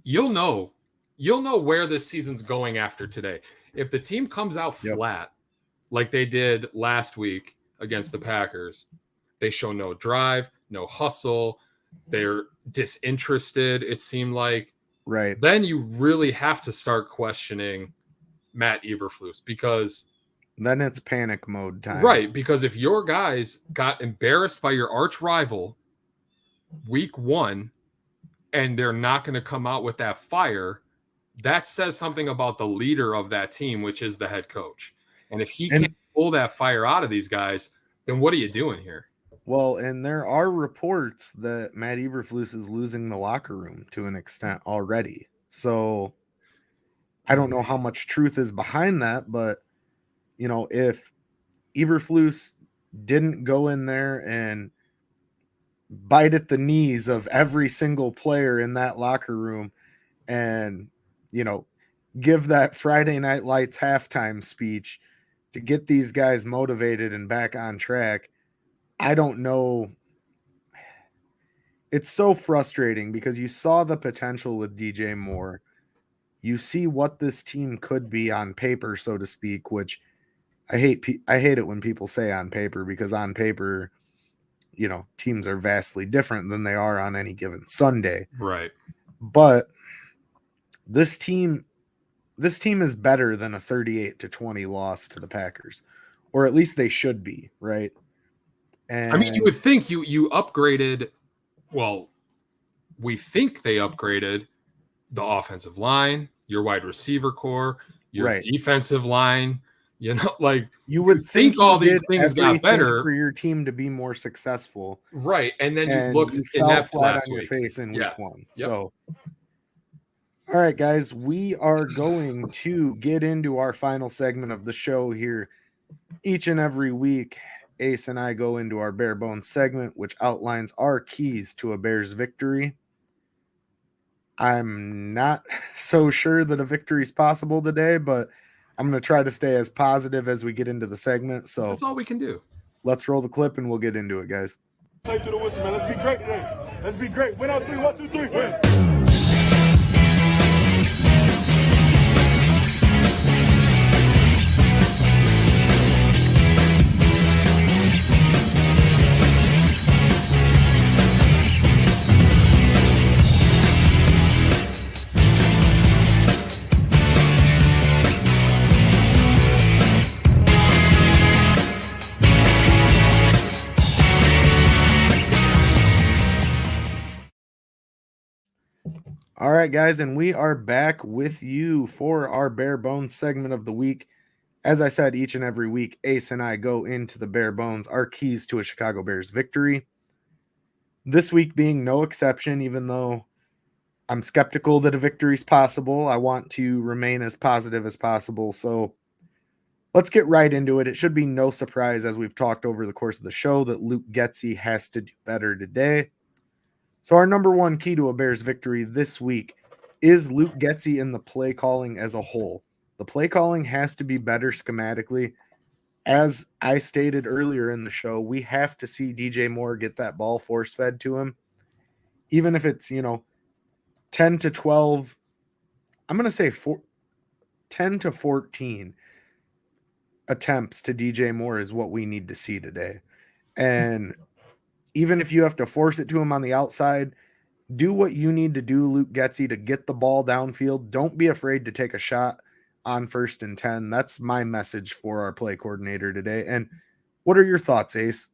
you'll know where this season's going after today. If the team comes out Yep. flat like they did last week against the Packers, they show no drive, no hustle, they're disinterested, it seemed like, Right. then you really have to start questioning Matt Eberflus, because Then it's panic mode time. right, because if your guys got embarrassed by your arch rival week 1 and they're not going to come out with that fire, that says something about the leader of that team, which is the head coach. And if he can't pull that fire out of these guys, then what are you doing here? Well, and there are reports that Matt Eberflus is losing the locker room to an extent already. So I don't know how much truth is behind that, but if Eberflus didn't go in there and bite at the knees of every single player in that locker room and, give that Friday Night Lights halftime speech to get these guys motivated and back on track, I don't know. It's so frustrating because you saw the potential with DJ Moore. You see what this team could be on paper, so to speak, which I hate it when people say on paper, because on paper, teams are vastly different than they are on any given Sunday. Right. But this team is better than a 38-20 loss to the Packers, or at least they should be, right? And I mean, you would think you upgraded. Well, we think they upgraded the offensive line, your wide receiver core, your Right. defensive line. Like you would think you all these did things got everything better for your team to be more successful, right? And then and you looked you fell inept flat last on your week. face in week Yeah. 1. Yep. So, all right, guys, we are going to get into our final segment of the show here. Each and every week, Ace and I go into our bare bones segment, which outlines our keys to a Bears victory. I'm not so sure that a victory is possible today, but I'm going to try to stay as positive as we get into the segment. So That's all we can do. let's roll the clip and we'll get into it, guys. Play to the whistle, man. Let's be great today. Let's be great. Win out 3, 1, 2, 3. Win. All right, guys, and we are back with you for our bare bones segment of the week. As I said, each and every week, Ace and I go into the bare bones, our keys to a Chicago Bears victory. This week being no exception, even though I'm skeptical that a victory is possible, I want to remain as positive as possible. So let's get right into it. It should be no surprise, as we've talked over the course of the show, that Luke Getsy has to do better today. So our number one key to a Bears victory this week is Luke Getsy in the play calling as a whole. The play calling has to be better schematically. As I stated earlier in the show, we have to see DJ Moore get that ball force fed to him. Even if it's, 10 to 12, I'm going to say 10 to 14 attempts to DJ Moore is what we need to see today. And even if you have to force it to him on the outside, do what you need to do, Luke Getsy, to get the ball downfield. Don't be afraid to take a shot on 1st and 10. That's my message for our play coordinator today. And what are your thoughts, Ace?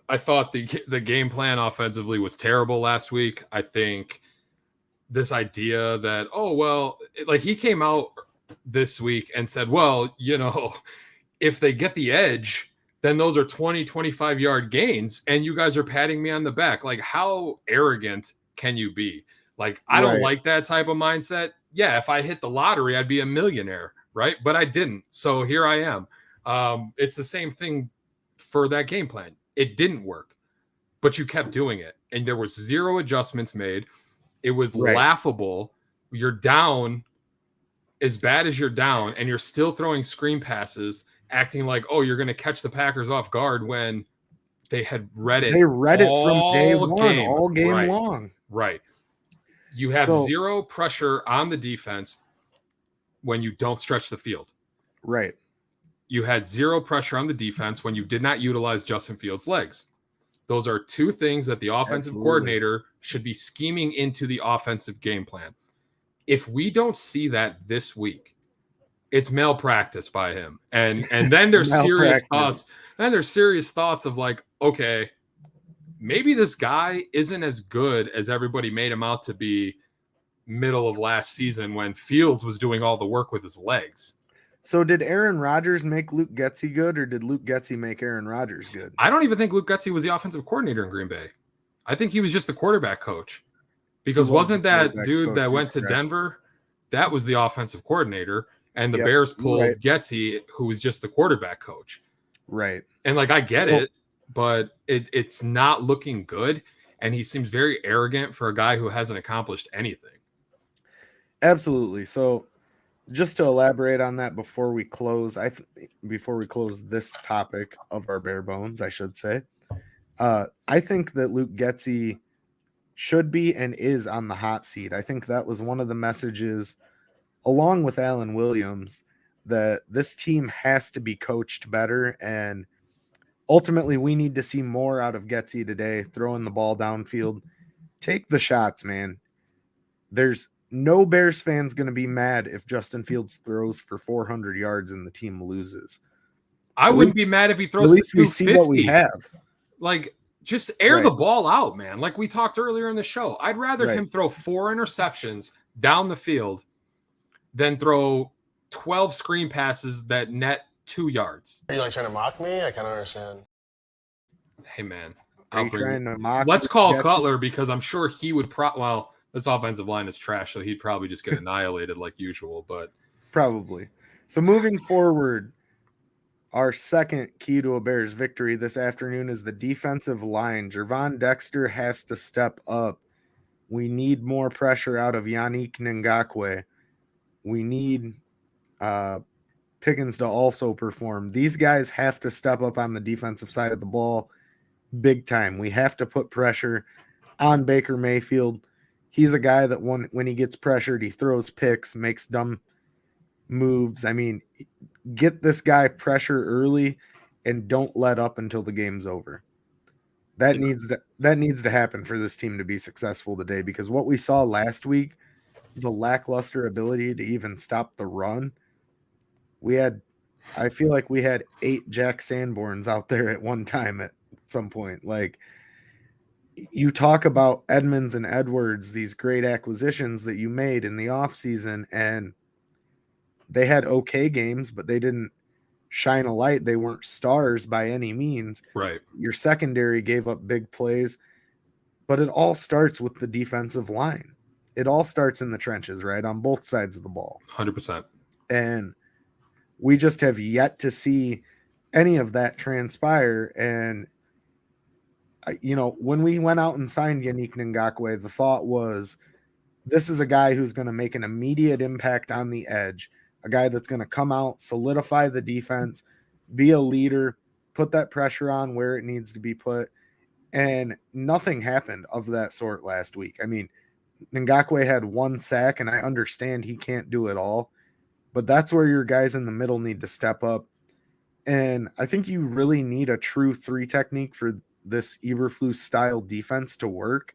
I thought the game plan offensively was terrible last week. I think this idea that, like he came out this week and said, well, if they get the edge, then those are 20, 25-yard gains, and you guys are patting me on the back. Like, how arrogant can you be? Like, I don't like that type of mindset. Yeah, if I hit the lottery, I'd be a millionaire, right? But I didn't, so here I am. It's the same thing for that game plan. It didn't work, but you kept doing it, and there was 0 adjustments made. It was laughable. You're down as bad as you're down, and you're still throwing screen passes, acting like, you're going to catch the Packers off guard when they had read it. They read it from day one, all game long. Right. You have 0 pressure on the defense when you don't stretch the field. Right. You had 0 pressure on the defense when you did not utilize Justin Fields' legs. Those are 2 things that the offensive coordinator should be scheming into the offensive game plan. If we don't see that this week, it's malpractice by him. And then there's serious thoughts. Then there's serious thoughts of like, okay, maybe this guy isn't as good as everybody made him out to be middle of last season when Fields was doing all the work with his legs. So did Aaron Rodgers make Luke Getsy good, or did Luke Getsy make Aaron Rodgers good? I don't even think Luke Getsy was the offensive coordinator in Green Bay. I think he was just the quarterback coach. Because wasn't that dude that went to Denver? That was the offensive coordinator. And the Bears pulled Getsy, who was just the quarterback coach. Right. And like, I get it, but it's not looking good. And he seems very arrogant for a guy who hasn't accomplished anything. Absolutely. So just to elaborate on that before we close, before we close this topic of our bare bones, I should say, I think that Luke Getsy should be and is on the hot seat. I think that was one of the messages, along with Alan Williams, that this team has to be coached better, and ultimately we need to see more out of Getsy today, throwing the ball downfield. Take the shots, man. There's no Bears fans going to be mad if Justin Fields throws for 400 yards and the team loses. I wouldn't be mad if he throws at least for 250. We see what we have. Like, just air the ball out, man. Like we talked earlier in the show. I'd rather him throw 4 interceptions down the field than throw 12 screen passes that net 2 yards. Are you like trying to mock me? I kind of understand. Hey, man. Let's call Cutler, because I'm sure he would this offensive line is trash, so he'd probably just get annihilated like usual, but probably. So moving forward, our second key to a Bears victory this afternoon is the defensive line. Gervon Dexter has to step up. We need more pressure out of Yannick Ngakoue. We need Pickens to also perform. These guys have to step up on the defensive side of the ball big time. We have to put pressure on Baker Mayfield. He's a guy that when he gets pressured, he throws picks, makes dumb moves. I mean, get this guy pressure early and don't let up until the game's over. That needs to happen for this team to be successful today, because what we saw last week, the lackluster ability to even stop the run, I feel like we had 8 Jack Sanborns out there at one time at some point. Like, you talk about Edmonds and Edwards, these great acquisitions that you made in the offseason, and they had okay games, but they didn't shine a light. They weren't stars by any means. Right. Your secondary gave up big plays, but it all starts with the defensive line. It all starts in the trenches, right, on both sides of the ball. 100%. And we just have yet to see any of that transpire. And when we went out and signed Yannick Ngakoue, the thought was, this is a guy who's going to make an immediate impact on the edge, a guy that's going to come out, solidify the defense, be a leader, put that pressure on where it needs to be put. And nothing happened of that sort last week. I mean, Ngakoue had 1 sack, and I understand he can't do it all, but that's where your guys in the middle need to step up. And I think you really need a true 3 technique for this Eberflus style defense to work.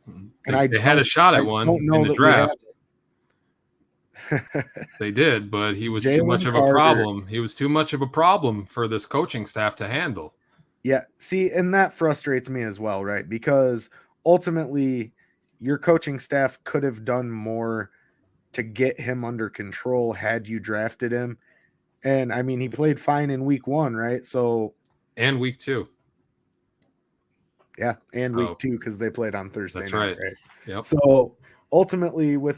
And they had a shot at one in the draft. They did, but he was too much of a problem. He was too much of a problem for this coaching staff to handle. Yeah, see, and that frustrates me as well, right? Because ultimately, your coaching staff could have done more to get him under control had you drafted him. And I mean, he played fine in week 1, right? So, And week 2. yeah, and So week 2 because they played on Thursday that's night, right. right? Yep. So, ultimately, uh,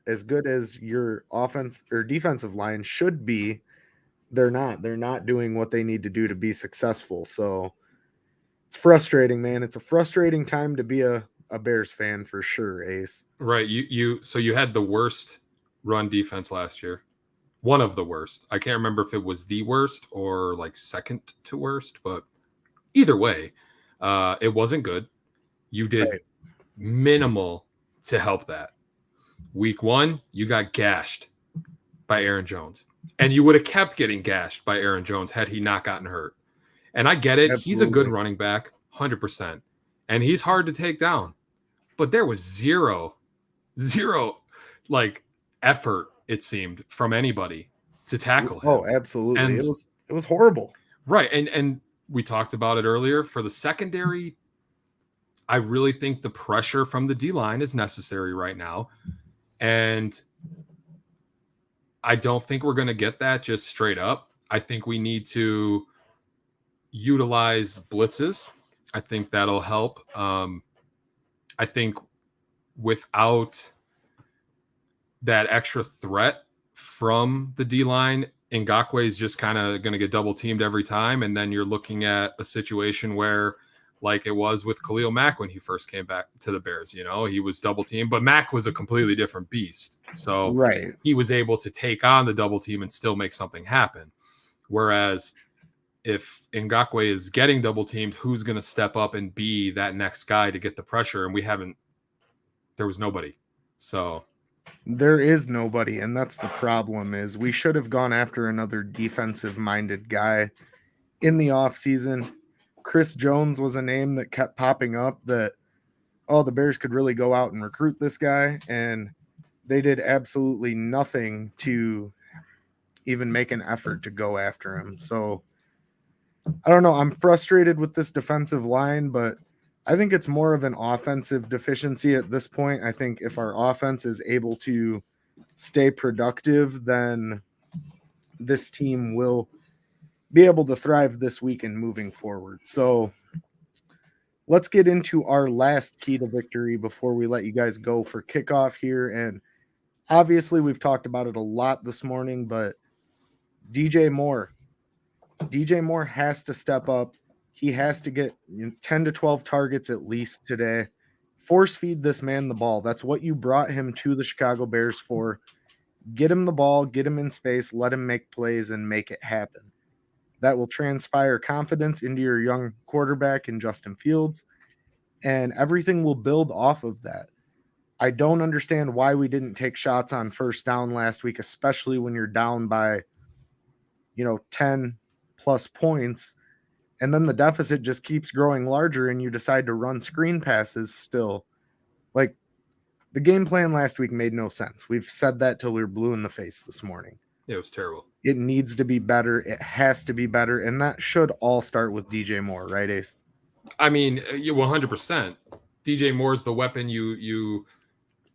as good as your offense or defensive line should be, they're not. They're not doing what they need to do to be successful. So it's frustrating, man. It's a frustrating time to be a Bears fan for sure, Ace. Right. So you had the worst run defense last year. One of the worst. I can't remember if it was the worst or like second to worst, but either way, it wasn't good. You did Right. minimal to help that. Week 1, you got gashed by Aaron Jones. And you would have kept getting gashed by Aaron Jones had he not gotten hurt. And I get it. He's a good Absolutely. running back, 100%. And he's hard to take down. But there was zero like effort, it seemed, from anybody to tackle him. Oh, absolutely. And It was horrible. right. And we talked about it earlier. For the secondary, I really think the pressure from the D-line is necessary right now. And I don't think we're going to get that just straight up. I think we need to utilize blitzes. I think that'll help. I think without that extra threat from the D-line, Ngakoue is just kind of going to get double teamed every time. And then you're looking at a situation where, like it was with Khalil Mack when he first came back to the Bears, he was double teamed, but Mack was a completely different beast. So Right. he was able to take on the double team and still make something happen. Whereas if Ngakoue is getting double teamed, who's going to step up and be that next guy to get the pressure? And there was nobody. So There is nobody, and that's the problem is we should have gone after another defensive minded guy in the offseason. Chris Jones was a name that kept popping up that, oh, the Bears could really go out and recruit this guy, and they did absolutely nothing to even make an effort to go after him. So I don't know. I'm frustrated with this defensive line, but I think it's more of an offensive deficiency at this point. I think if our offense is able to stay productive, then this team will be able to thrive this week and moving forward. So let's get into our last key to victory before we let you guys go for kickoff here. And obviously, we've talked about it a lot this morning, but DJ Moore has to step up. He has to get 10 to 12 targets at least today. Force feed this man the ball. That's what you brought him to the Chicago Bears for. Get him the ball, get him in space, let him make plays and make it happen. That will transpire confidence into your young quarterback in Justin Fields, and everything will build off of that. I don't understand why we didn't take shots on first down last week, especially when you're down by 10 plus points, and then the deficit just keeps growing larger and you decide to run screen passes still. Like, the game plan last week made no sense. We've said that till we're blue in the face this morning. it was terrible. It needs to be better. It has to be better, and that should all start with DJ Moore, right, Ace? I mean, you 100%. DJ Moore's the weapon you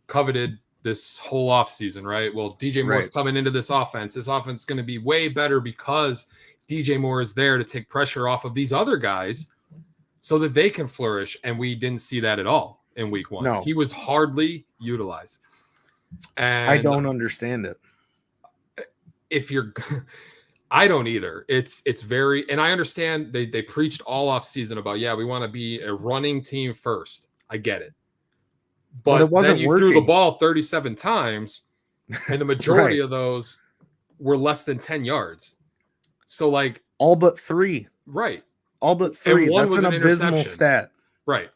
coveted this whole offseason, right? Well, DJ Moore's Right. coming into this offense. This offense is going to be way better because DJ Moore is there to take pressure off of these other guys so that they can flourish. And we didn't see that at all in week 1. No. He was hardly utilized. And I don't understand it. if you're I don't either. It's very, and I understand they preached all off season about, we want to be a running team first. I get it. But it wasn't then you threw the working. ball 37 times, and the majority Right. of those were less than 10 yards. So, like, All but 3. right. All but 3. one That's was an an abysmal interception. stat. Right.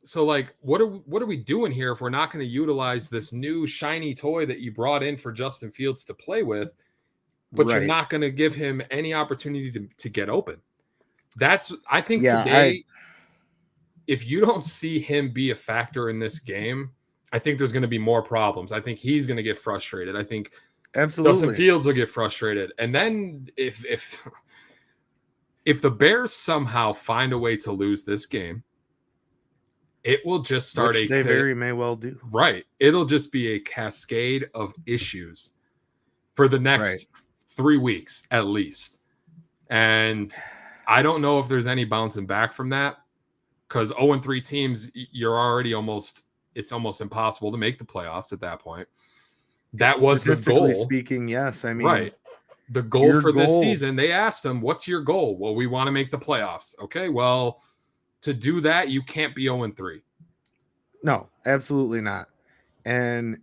So, like, what are we doing here if we're not going to utilize this new shiny toy that you brought in for Justin Fields to play with, but you're Right. not going to give him any opportunity to get open? I think Yeah, today, if you don't see him be a factor in this game, I think there's going to be more problems. I think he's going to get frustrated. I think Absolutely. Fields will get frustrated. And then if the Bears somehow find a way to lose this game, it will just start Which they very may well do. Right. It'll just be a cascade of issues for the next 3 weeks at least. And I don't know if there's any bouncing back from that, because 0-3 teams, you're already it's almost impossible to make the playoffs at that point. That was the goal. Statistically speaking, yes. I mean, right. The goal for this season, they asked him, what's your goal? Well, we want to make the playoffs. Okay, well, to do that, you can't be 0-3. No, absolutely not. And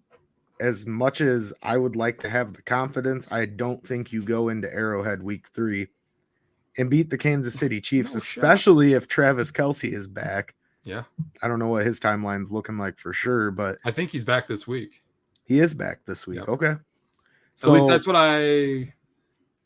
as much as I would like to have the confidence, I don't think you go into Arrowhead week 3 and beat the Kansas City Chiefs, especially if Travis Kelce is back. Yeah. I don't know what his timeline's looking like for sure, but I think he's back this week. He is back this week. Yep. Okay. So at least that's what I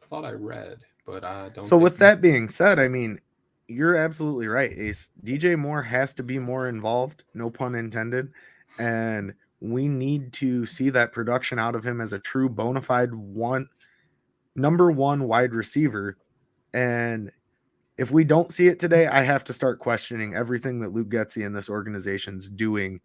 thought I read, but I don't. So with that being said, I mean, you're absolutely right, Ace. DJ Moore has to be more involved, no pun intended, and we need to see that production out of him as a true bona fide number one wide receiver. And if we don't see it today, I have to start questioning everything that Luke Getsy and this organization's doing.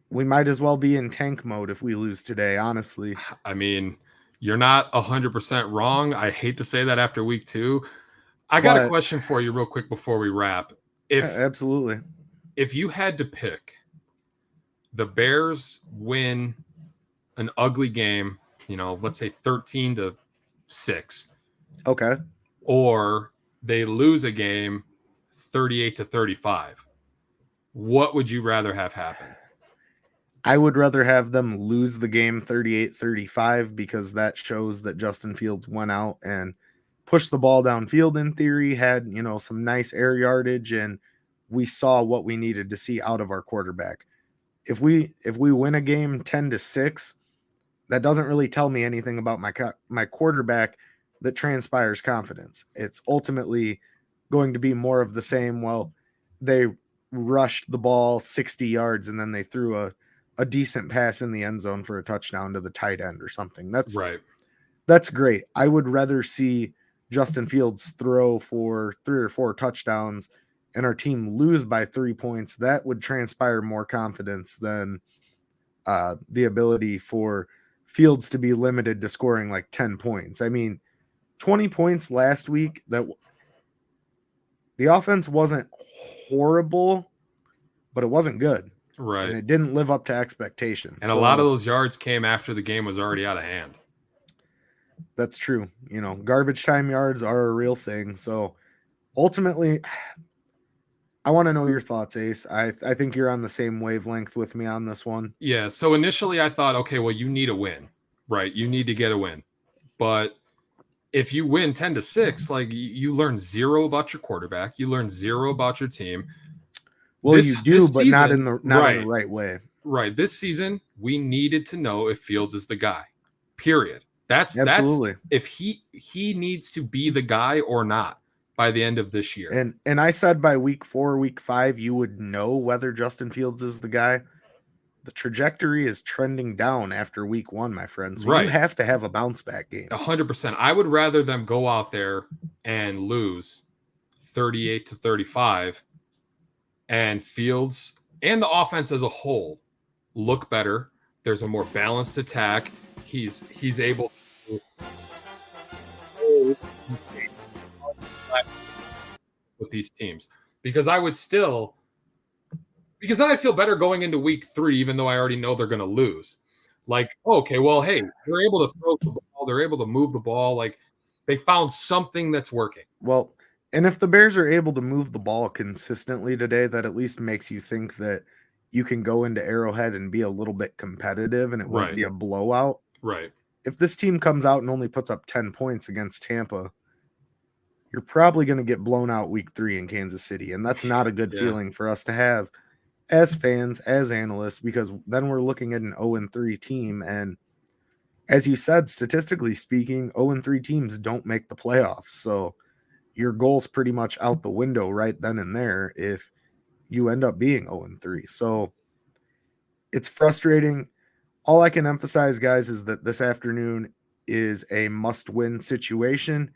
We might as well be in tank mode if we lose today, honestly. I mean, you're not 100% wrong. I hate to say that after week 2. I got a question for you real quick before we wrap. Absolutely. If you had to pick, the Bears win an ugly game, let's say 13-6. Okay. Or they lose a game 38-35. What would you rather have happen? I would rather have them lose the game 38-35 because that shows that Justin Fields went out and pushed the ball downfield in theory, had, some nice air yardage, and we saw what we needed to see out of our quarterback. If we win a game 10-6, that doesn't really tell me anything about my quarterback that transpires confidence. It's ultimately going to be more of the same. Well, they rushed the ball 60 yards and then they threw a decent pass in the end zone for a touchdown to the tight end or something. That's right. That's great. I would rather see Justin Fields throw for 3 or 4 touchdowns and our team lose by 3 points. That would transpire more confidence than the ability for Fields to be limited to scoring like 10 points. I mean, 20 points last week, that the offense wasn't horrible, but it wasn't good. Right. And it didn't live up to expectations. And a lot of those yards came after the game was already out of hand. That's true. Garbage time yards are a real thing. So ultimately, I want to know your thoughts, Ace. I think you're on the same wavelength with me on this one. Yeah. So initially I thought, okay, well, you need a win, right? You need to get a win. But if you win 10-6, like you learn zero about your quarterback, you learn zero about your team. Well, you do, but not in the right way. Right. This season, we needed to know if Fields is the guy. Period. That's if he needs to be the guy or not by the end of this year. And I said by week 4, week 5, you would know whether Justin Fields is the guy. The trajectory is trending down after week 1, my friend. So you have to have a bounce back game. 100%. I would rather them go out there and lose 38-35 and Fields and the offense as a whole look better. There's a more balanced attack. He's able to with these teams, because then I feel better going into week 3, even though I already know they're going to lose. Like, okay, well, hey, they're able to throw the ball. They're able to move the ball. Like, they found something that's working. Well, and if the Bears are able to move the ball consistently today, that at least makes you think that you can go into Arrowhead and be a little bit competitive and it won't be a blowout. Right. If this team comes out and only puts up 10 points against Tampa, you're probably going to get blown out week 3 in Kansas City. And that's not a good feeling for us to have as fans, as analysts, because then we're looking at an 0-3 team. And as you said, statistically speaking, 0-3 teams don't make the playoffs. So your goal's pretty much out the window right then and there if you end up being 0-3. So it's frustrating. All I can emphasize, guys, is that this afternoon is a must-win situation.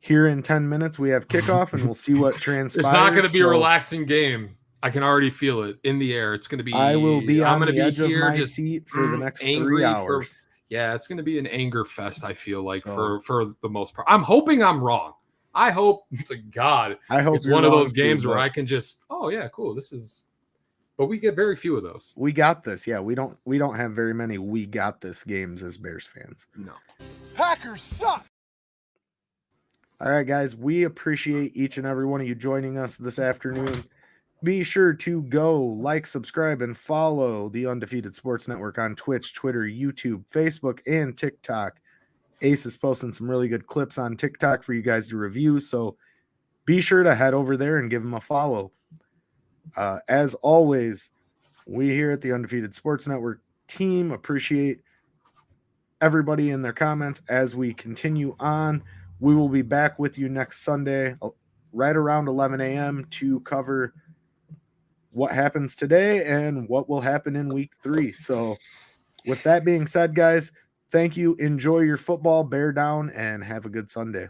Here in 10 minutes, we have kickoff, and we'll see what transpires. It's not going to be a So relaxing game. I can already feel it in the air. It's going to be. I will be I'm on going to the be edge of here my just seat for the next 3 angry hours. Yeah, it's going to be an anger fest. I feel like So- for the most part. I'm hoping I'm wrong. I hope to God I hope it's you're one of wrong those games too, where but I can just, oh yeah, cool. This is, but we get very few of those. we got this. Yeah, we don't have very many we got this games as Bears fans. No. Packers suck. All right, guys, we appreciate each and every one of you joining us this afternoon. Be sure to go like, subscribe, and follow the Undefeated Sports Network on Twitch, Twitter, YouTube, Facebook, and TikTok. Ace is posting some really good clips on TikTok for you guys to review, so be sure to head over there and give him a follow. As always, we here at the Undefeated Sports Network team appreciate everybody in their comments as we continue on. We will be back with you next Sunday, right around 11 a.m. to cover what happens today and what will happen in week 3. So with that being said, guys, thank you. Enjoy your football, bear down, and have a good Sunday.